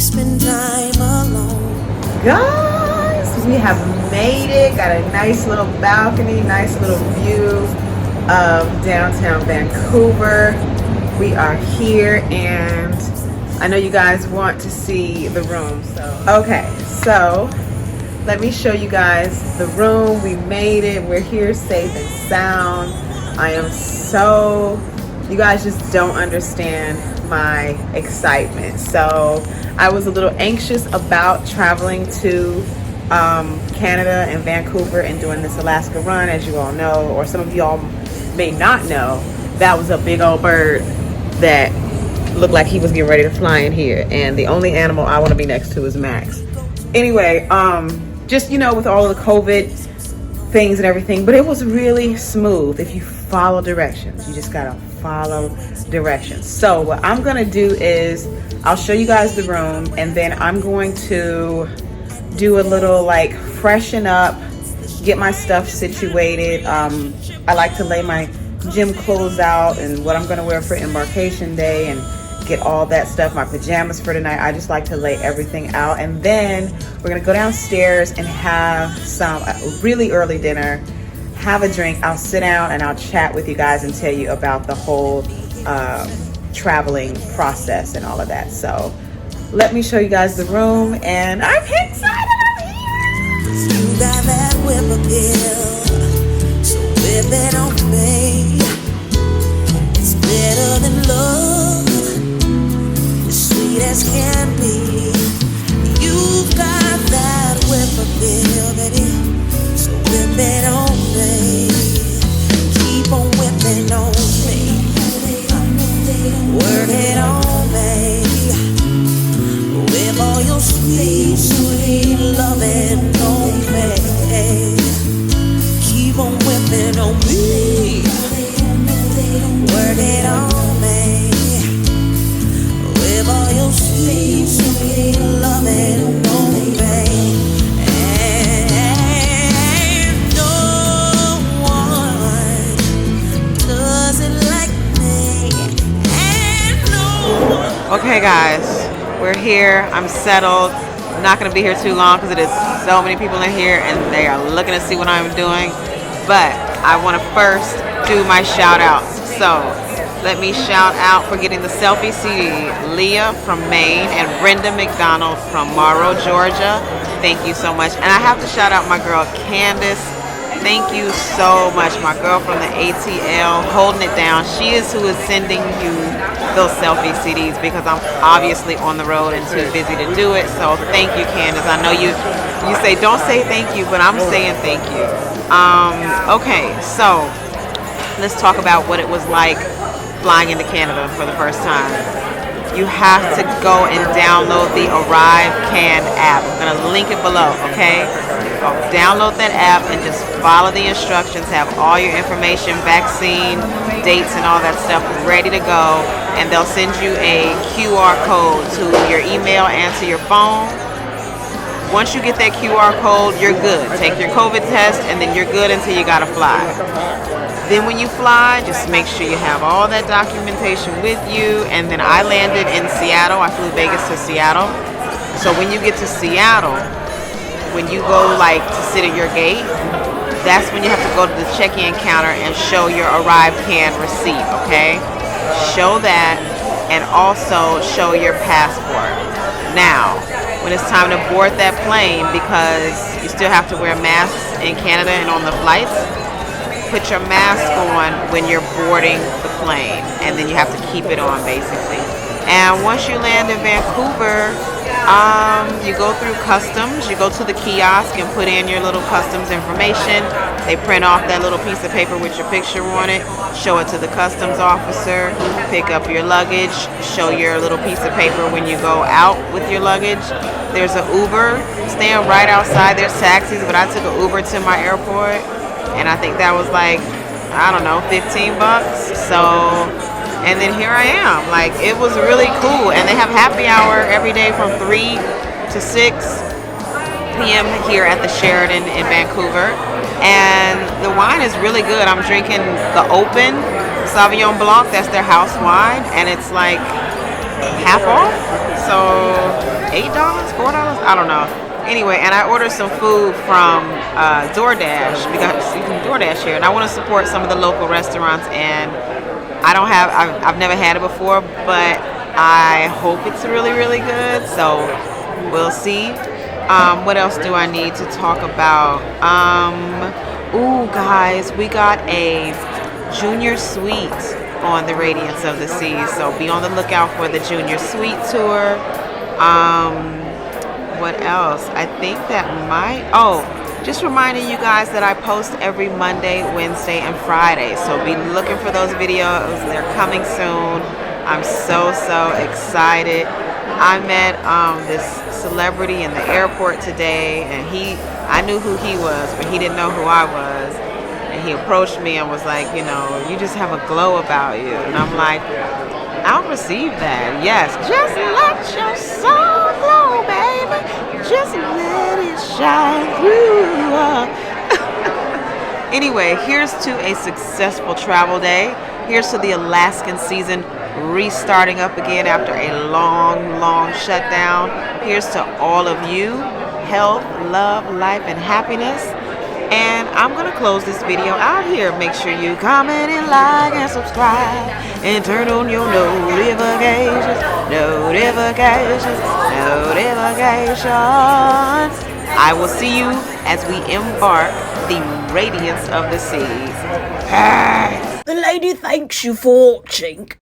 spend time alone. Guys, we have made it. Got a nice little balcony, nice little view of downtown Vancouver. We are here, and I know you guys want to see the room. So let me show you guys the room. We made it. We're here safe and sound. I am so, you guys just don't understand my excitement. So I was a little anxious about traveling to Canada and Vancouver and doing this Alaska run. As you all know, or some of y'all may not know, that was a big old bird that looked like he was getting ready to fly in here, and the only animal I want to be next to is Max. Anyway, just, you know, with all of the COVID things and everything, but it was really smooth if you follow directions. You just gotta follow directions. So what I'm gonna do is I'll show you guys the room, and then I'm going to do a little like freshen up, get my stuff situated. I like to lay my gym clothes out and what I'm gonna wear for embarkation day and get all that stuff, my pajamas for tonight. I just like to lay everything out, and then we're gonna go downstairs and have some really early dinner, have a drink. I'll sit down and I'll chat with you guys and tell you about the whole traveling process and all of that. So let me show you guys the room, and I'm excited. I'm here. You got that whip appeal, so whip it on me. It's better than love, as sweet as can be. You've got that whip appeal, baby, so whip it on me. Keep on whipping on me. Work it on me. With all your sweet, sweet loving on me. Keep on whipping on me. Work it on me. With all your sweet, sweet loving on me. And no one does it like me. And no one. Okay guys, we're here. I'm settled. I'm not going to be here too long because it is so many people in here and they are looking to see what I'm doing. But I want to first do my shout outs. So let me shout out for getting the Selfie Sea-D, Leah from Maine and Brenda McDonald from Morrow, Georgia. Thank you so much. And I have to shout out my girl Candace. Thank you so much, my girl from the ATL, holding it down. She is who is sending you those Selfie CDs because I'm obviously on the road and too busy to do it. So thank you, Candace. I know you say don't say thank you, but I'm saying thank you. Okay, so let's talk about what it was like flying into Canada for the first time. You have to go and download the ArriveCAN app. I'm going to link it below, okay? Download that app and just follow the instructions. Have all your information, vaccine, dates, and all that stuff ready to go. And they'll send you a QR code to your email and to your phone. Once you get that QR code, you're good. Take your COVID test, and then you're good until you got to fly. Then when you fly, just make sure you have all that documentation with you. And then I landed in Seattle. I flew Vegas to Seattle. So when you get to Seattle, when you go like to sit at your gate, that's when you have to go to the check-in counter and show your ArriveCAN receipt, okay? Show that, and also show your passport. Now, when it's time to board that plane, because you still have to wear masks in Canada and on the flights, put your mask on when you're boarding the plane, and then you have to keep it on basically. And once you land in Vancouver, you go through customs. You go to the kiosk and put in your little customs information. They print off that little piece of paper with your picture on it, show it to the customs officer, pick up your luggage, show your little piece of paper when you go out with your luggage. There's an Uber stand right outside. There's taxis, but I took an Uber to my airport, and I think that was like, I don't know, 15 bucks. So, and then here I am. Like, it was really cool. And they have happy hour every day from 3 to 6 p.m. here at the Sheraton in Vancouver. And the wine is really good. I'm drinking the Open Sauvignon Blanc. That's their house wine. And it's like half off. So $8, $4, I don't know. Anyway, and I ordered some food from DoorDash because you can DoorDash here, and I want to support some of the local restaurants. And I've never had it before, but I hope it's really, really good. So we'll see. What else do I need to talk about? Ooh, guys, we got a junior suite on the Radiance of the Seas, so be on the lookout for the junior suite tour. What else? I think that just reminding you guys that I post every Monday, Wednesday, and Friday, so be looking for those videos. They're coming soon. I'm so excited. I met this celebrity in the airport today, and I knew who he was, but he didn't know who I was. And he approached me and was like, you know, you just have a glow about you. And I'm like, I'll receive that. Yes, just let your soul glow, baby. Just let it shine through. Anyway, here's to a successful travel day. Here's to the Alaskan season restarting up again after a long shutdown. Here's to all of you. Health, love, life, and happiness. And I'm going to close this video out here. Make sure you comment and like and subscribe. And turn on your notifications. I will see you as we embark the Radiance of the Seas. The lady thanks you for watching.